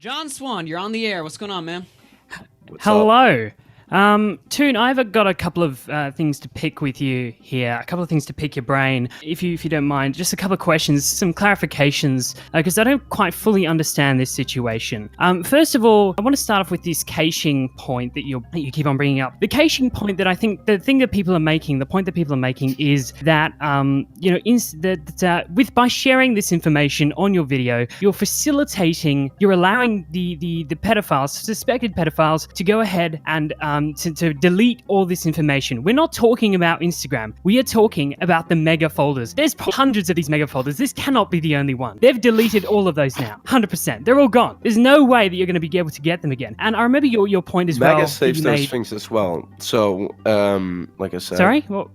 John Swan, you're on the air. What's going on, man? Hello. Twoon, I've got a couple of things to pick with you here, a couple of things to pick your brain, if you don't mind. Just a couple of questions, some clarifications, because I don't quite fully understand this situation. First of all, I want to start off with this caching point that you keep on bringing up. The caching point that I think, the point that people are making is that, by sharing this information on your video, you're allowing the pedophiles, suspected pedophiles, to go ahead and to delete all this information. We're not talking about Instagram. We are talking about the mega folders. There's hundreds of these mega folders. This cannot be the only one. They've deleted all of those now. 100%. They're all gone. There's no way that you're going to be able to get them again. And I remember your point as well. Mega saves those things as well. So, like I said... Sorry? Well,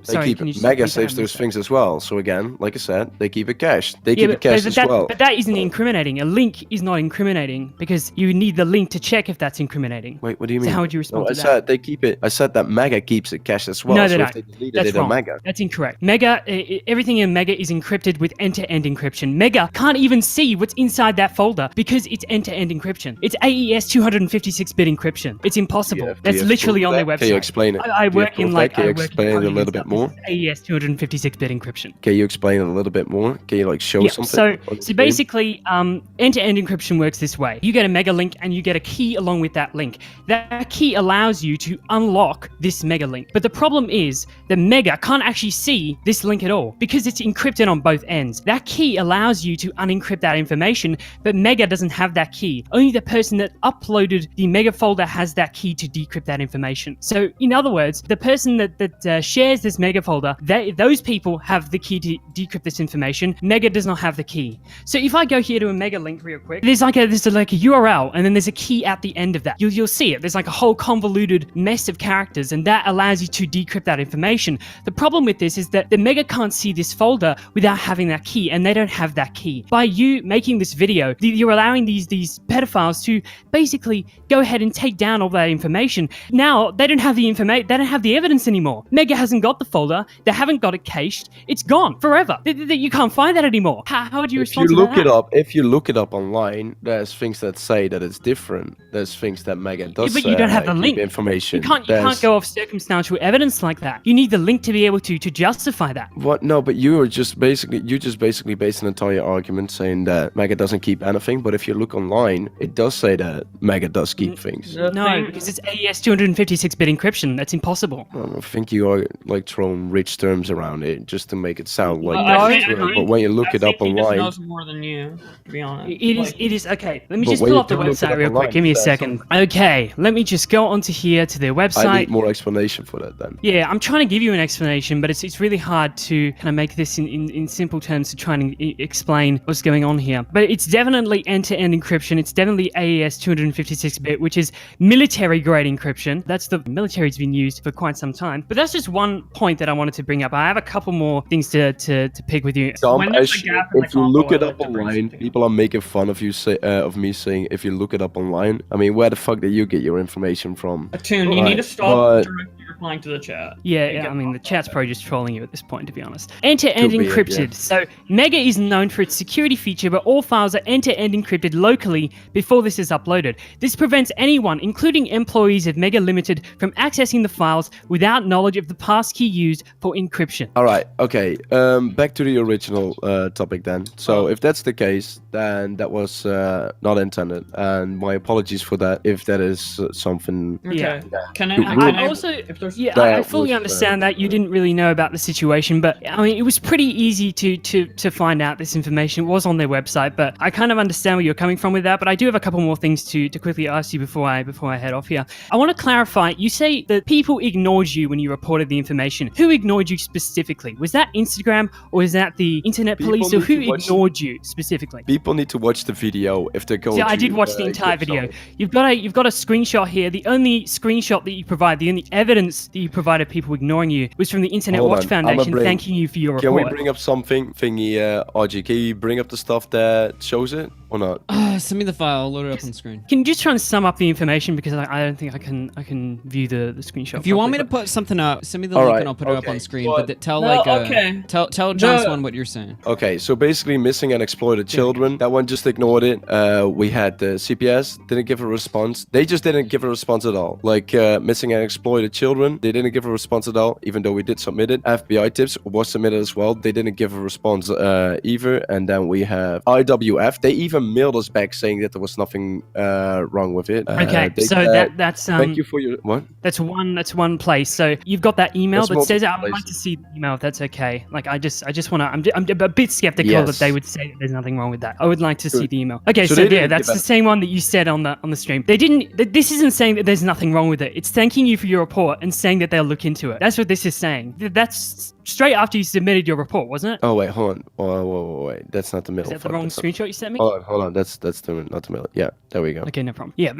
Mega saves those things as well. So again, like I said, they keep it cached. They keep it cached as well. But that isn't incriminating. A link is not incriminating because you need the link to check if that's incriminating. Wait, what do you mean? So how would you respond to that? I said they keep it. I said that Mega keeps it cached as well. No, so they if don't. they deleted That's it wrong. on Mega. That's incorrect. Mega, everything in Mega is encrypted with end-to-end encryption. Mega can't even see what's inside that folder because it's end-to-end encryption. It's AES 256-bit encryption. It's impossible. Yeah, That's literally on their website. Can you explain it? I work in like... Can you explain it a little bit more? AES 256-bit encryption. Can you explain it a little bit more? Can you like show something? So basically, end-to-end encryption works this way. You get a Mega link and you get a key along with that link. That key allows you to unlock this Mega link. But the problem is that Mega can't actually see this link at all because it's encrypted on both ends. That key allows you to unencrypt that information, but Mega doesn't have that key. Only the person that uploaded the Mega folder has that key to decrypt that information. So in other words, the person that shares this Mega folder, those people have the key to decrypt this information. Mega does not have the key. So if I go here to a Mega link real quick, there's like a URL and then there's a key at the end of that. You'll see it. There's like a whole convoluted mess of characters and that allows you to decrypt that information. The problem with this is that the Mega can't see this folder without having that key and they don't have that key. By you making this video, you're allowing these pedophiles to basically go ahead and take down all that information. Now they don't have the information, they don't have the evidence anymore. Mega hasn't got the folder, they haven't got it cached, it's gone forever. You can't find that anymore. How would you respond to that? If you look it up online, there's things that say that it's different. There's things that Mega does but you don't have the link. Information. You can't go off circumstantial evidence like that. You need the link to be able to justify that. What? No, but you just basically based an entire argument saying that Mega doesn't keep anything. But if you look online, it does say that Mega does keep things. No, because it's AES 256-bit encryption. That's impossible. I think you are like throwing rich terms around it just to make it sound like that's true. But when you look it up online, knows more than you, to be honest. It is okay. Let me just pull up the website real quick. Give me a second. Okay, let me just go onto here to their website. I need more explanation for that then. Yeah, I'm trying to give you an explanation, but it's really hard to kind of make this in simple terms to try and explain what's going on here. But it's definitely end-to-end encryption. It's definitely AES 256-bit, which is military-grade encryption. That's the military's been used for quite some time. But that's just one point that I wanted to bring up. I have a couple more things to pick with you. If you look it up online, people are making fun of you of me saying if you look it up online. I mean, where the fuck did you get your information from? Twoon, you need to stop directly replying to the chat. Yeah, I mean, the chat's probably just trolling you at this point, to be honest. End-to-end encrypted. So Mega is known for its security feature where all files are end-to-end encrypted locally before this is uploaded. This prevents anyone, including employees of Mega Limited, from accessing the files without knowledge of the passkey used for encryption. All right, okay. Back to the original topic then. So if that's the case, then that was not intended, and my apologies for that if that is something. Okay. Yeah. I I fully understand that you didn't really know about the situation, but I mean, it was pretty easy to find out this information. It was on their website, but I kind of understand where you're coming from with that. But I do have a couple more things to quickly ask you before I head off here. I want to clarify. You say that people ignored you when you reported the information. Who ignored you specifically? Was that Instagram or was that the internet police, or who ignored you specifically? People need to watch the video if they're going. Yeah, I did watch the entire video. You've got a screenshot here. The only screenshot that you provide, the only evidence that you provided people ignoring you was from the Internet Watch Foundation thanking you for your report. Can we bring up something, Augie? Can you bring up the stuff that shows it? or not? Send me the file. I'll load it up on screen. Can you just try and sum up the information because I don't think I can view the screenshot. If you want me to properly, put something up, send me the link and I'll put it up on screen. But tell tell John Swan what you're saying. Okay, so basically missing and exploited children. That one just ignored it. We had the CPS didn't give a response. They just didn't give a response at all. Like missing and exploited children, they didn't give a response at all, even though we did submit it. FBI tips was submitted as well. They didn't give a response either. And then we have IWF. They even mailed us back saying that there was nothing wrong with it. Okay, so that's thank you for your what? That's one place. So you've got that email That's that says I would multiple like to see the email. If that's okay. Like I just want to. I'm a bit skeptical that they would say that there's nothing wrong with that. I would like to see the email. Okay, so yeah, that's the same one that you said on the stream. They didn't. This isn't saying that there's nothing wrong with it. It's thanking you for your report and saying that they'll look into it. That's what this is saying. That's straight after you submitted your report, wasn't it? Oh wait, hold on. Wait. That's not the middle. Is that the wrong screenshot you sent me? Hold on. That's not the middle. Yeah, there we go. Okay, no problem. Yeah,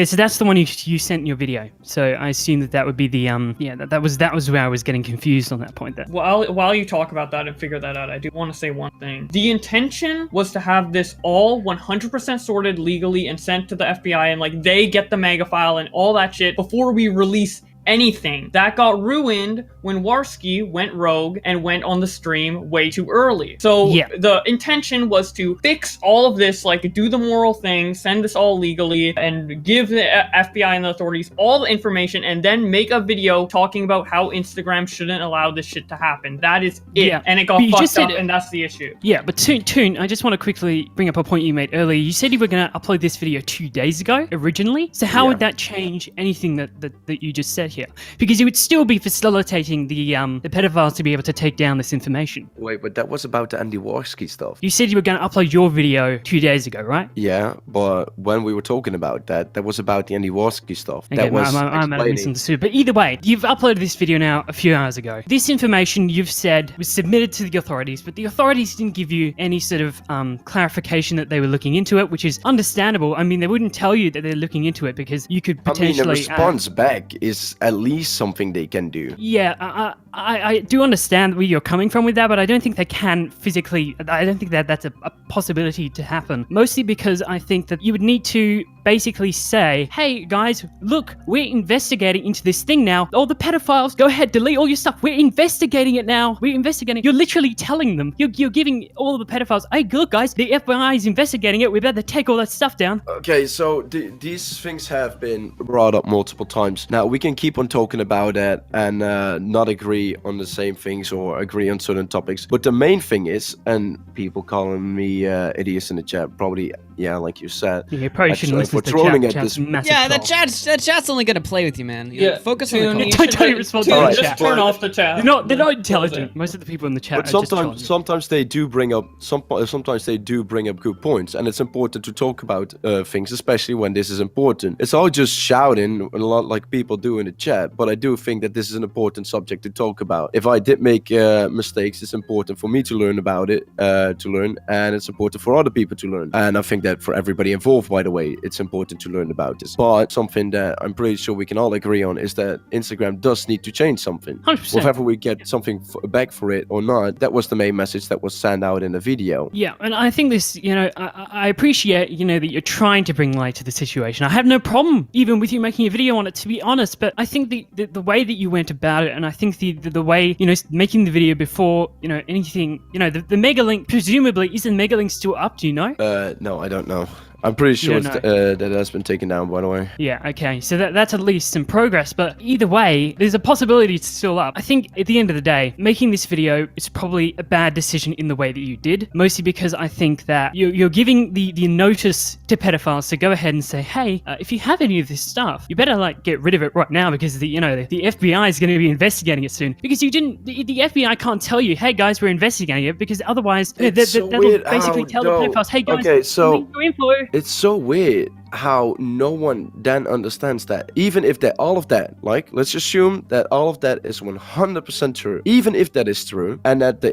so that's the one you sent in your video. So I assume that would be the that was where I was getting confused on that point there. While you talk about that and figure that out, I do want to say one thing. The intention was to have this all 100% sorted legally and sent to the FBI, and like they get the mega file and all that shit before we release anything. That got ruined when Warski went rogue and went on the stream way too early. So the intention was to fix all of this, like do the moral thing, send this all legally, and give the FBI and the authorities all the information, and then make a video talking about how Instagram shouldn't allow this shit to happen. That is it. Yeah. And it got fucked up, and that's the issue. Yeah, but Twoon, I just want to quickly bring up a point you made earlier. You said you were going to upload this video 2 days ago, originally. So how would that change anything that you just said here? Because you would still be facilitating the pedophiles to be able to take down this information. Wait, but that was about the Andy Warski stuff. You said you were going to upload your video 2 days ago, right? Yeah, but when we were talking about that was about the Andy Warski stuff. Okay, that was I might have misunderstood. But either way, you've uploaded this video now a few hours ago. This information you've said was submitted to the authorities, but the authorities didn't give you any sort of clarification that they were looking into it, which is understandable. I mean, they wouldn't tell you that they're looking into it because you could potentially... I mean, a response back is at least something they can do. Yeah, I do understand where you're coming from with that, but I don't think they can physically... I don't think that that's a possibility to happen. Mostly because I think that you would need to basically say, hey guys, look, we're investigating into this thing now. All the pedophiles, go ahead, delete all your stuff. We're investigating it now. We're investigating. You're literally telling them. You're giving all the pedophiles, hey, look guys, the FBI is investigating it. We better take all that stuff down. Okay, so these things have been brought up multiple times. Now, we can keep on talking about that and not agree on the same things or agree on certain topics. But the main thing is, and people calling me idiots in the chat, probably, yeah, like you said. Yeah, you probably shouldn't listen for to trolling chat. at this. Yeah, that chat's only gonna play with you, man. Focus on the Don't tell you respond to the just chat. turn off the chat. They're not intelligent. Most of the people in the chat But are just trolling. sometimes they do bring up sometimes they do bring up good points, and it's important to talk about things, especially when this is important. It's all just shouting a lot like people do in the chat, but I do think that this is an important subject to talk about. If I did make mistakes, it's important for me to learn about it, and it's important for other people to learn. And I think that for everybody involved, by the way, it's important to learn about this. But something that I'm pretty sure we can all agree on is that Instagram does need to change something. 100%. Whether we get something back for it or not, that was the main message that was sent out in the video. Yeah, and I think this, I appreciate, that you're trying to bring light to the situation. I have no problem even with you making a video on it, to be honest, but I think the way that you went about it, and I think the way, making the video before, anything, the mega link, presumably, is the mega link still up, do you know? No, I don't know. I'm pretty sure that has been taken down, by the way. Yeah, okay. So that's at least some progress, but either way, there's a possibility it's still up. I think at the end of the day, making this video is probably a bad decision in the way that you did, mostly because I think that you're giving the notice to pedophiles to go ahead and say, hey, if you have any of this stuff, you better get rid of it right now because the FBI is going to be investigating it soon. Because the FBI can't tell you, hey guys, we're investigating it, because otherwise that'll basically tell the pedophiles, hey guys, okay, so your info. It's so weird how no one then understands that. Even if all of that, let's assume that all of that is 100% true. Even if that is true and that the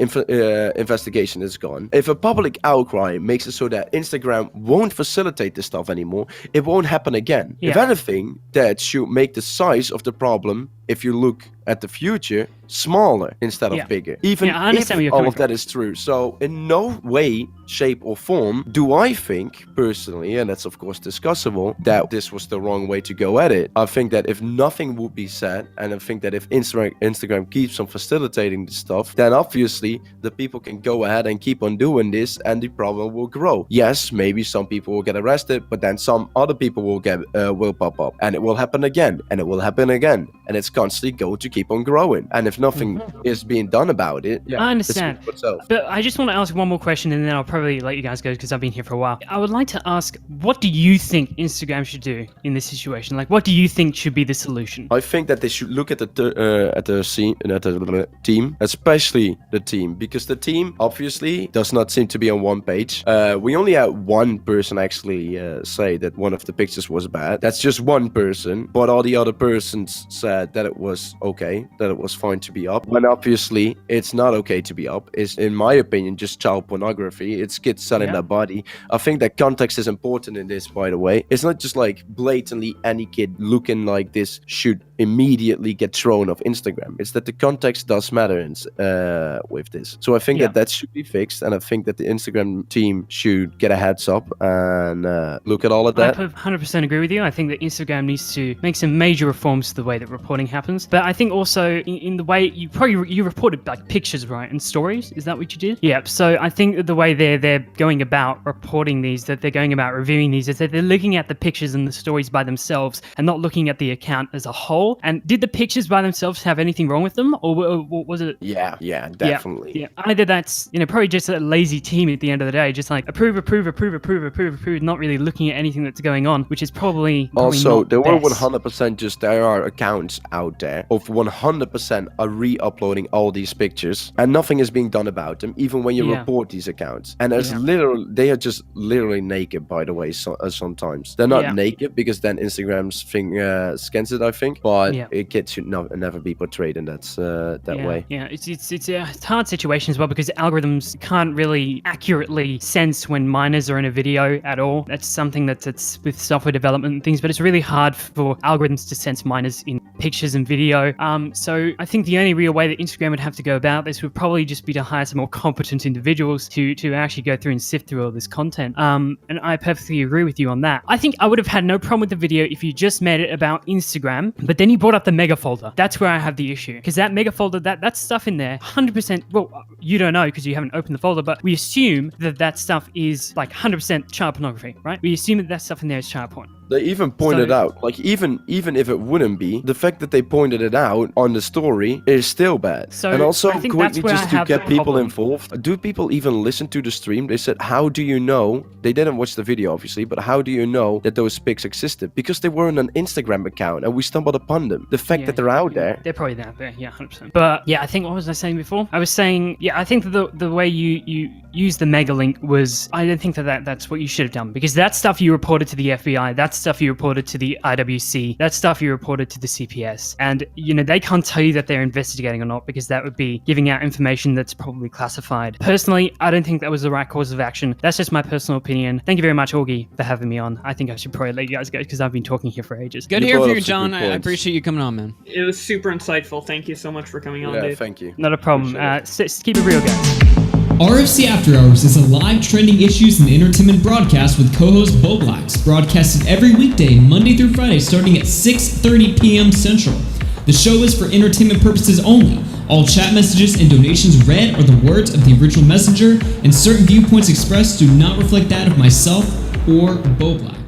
investigation is gone, if a public outcry makes it so that Instagram won't facilitate this stuff anymore, it won't happen again. Yeah. If anything, that should make the size of the problem if you look at the future, smaller instead of bigger. Even I understand if all of that is true. So in no way, shape or form do I think, personally, and that's of course discussable, that this was the wrong way to go at it. I think that if nothing would be said, and I think that if Instagram keeps on facilitating this stuff, then obviously the people can go ahead and keep on doing this and the problem will grow. Yes, maybe some people will get arrested, but then some other people will pop up, and it will happen again, and it will happen again, and it's constantly going to keep on growing. And if nothing is being done about it, I understand. But I just want to ask one more question, and then I'll probably let you guys go because I've been here for a while. I would like to ask, what do you think Instagram should do in this situation? Like, what do you think should be the solution? I think that they should look at the team, especially the team, because the team obviously does not seem to be on one page. We only had one person actually say that one of the pictures was bad. That's just one person, but all the other persons said that it was okay, that it was fine to be up. When obviously it's not okay to be up. It's, in my opinion, just child pornography. It's kids selling their body. I think that context is important in this, by the way. It's not just like blatantly any kid looking like this should immediately get thrown off Instagram. It's that the context does matter with this. So I think that should be fixed, and I think that the Instagram team should get a heads up and look at all of that. I 100% agree with you. I think that Instagram needs to make some major reforms to the way that reporting happens. But I think also in the way you reported like pictures, right, and stories. Is that what you did? Yeah. So I think that the way they're going about reporting these, that they're going about reviewing these, is that they're looking at the pictures and the stories by themselves and not looking at the account as a whole. And did the pictures by themselves have anything wrong with them, or was it? Yeah, definitely. Yeah. Either that's probably just a lazy team at the end of the day, just like approve, not really looking at anything that's going on, which is probably also not there best. were 100% just there are accounts out there of 100% are re-uploading all these pictures and nothing is being done about them, even when you report these accounts. And there's they are just literally naked, by the way. Sometimes they're not naked because then Instagram's thing scans it, I think, but it kids should never be portrayed in that way. Yeah, it's a hard situation as well because algorithms can't really accurately sense when minors are in a video at all. That's something that's with software development and things, but it's really hard for algorithms to sense minors in pictures and video. So I think the only real way that Instagram would have to go about this would probably just be to hire some more competent individuals to actually go through and sift through all this content. And I perfectly agree with you on that. I think I would have had no problem with the video if you just made it about Instagram, but then you brought up the mega folder. That's where I have the issue, because that mega folder, that stuff in there, 100%, well, you don't know because you haven't opened the folder, but we assume that stuff is like 100% child pornography, right? We assume that stuff in there is child porn. They even pointed out, like even if it wouldn't be, the fact that they pointed it out on the story is still bad. So and also quickly just to get people involved, do people even listen to the stream? They said, how do you know? They didn't watch the video obviously, but how do you know that those pics existed? Because they were on an Instagram account and we stumbled upon them. The fact that they're out there. They're probably out there, 100%. But yeah, I think, what was I saying before? I was saying, I think that the way you used the mega link was, I don't think that's what you should have done, because that stuff you reported to the FBI, that stuff you reported to the IWC, that stuff you reported to the CPS, and they can't tell you that they're investigating or not, because that would be giving out information that's probably classified. Personally, I don't think that was the right course of action. That's just my personal opinion. Thank you very much, Augie, for having me on. I think I should probably let you guys go because I've been talking here for ages. Good to hear from you, John. I appreciate you coming on, man. It was super insightful. Thank you so much for coming on, Dave. Thank you. Not a problem. Keep it real, guys. RFC After Hours is a live trending issues and entertainment broadcast with co-host Boblax, broadcasted every weekday, Monday through Friday, starting at 6:30 p.m. Central. The show is for entertainment purposes only. All chat messages and donations read are the words of the original messenger, and certain viewpoints expressed do not reflect that of myself or Boblax.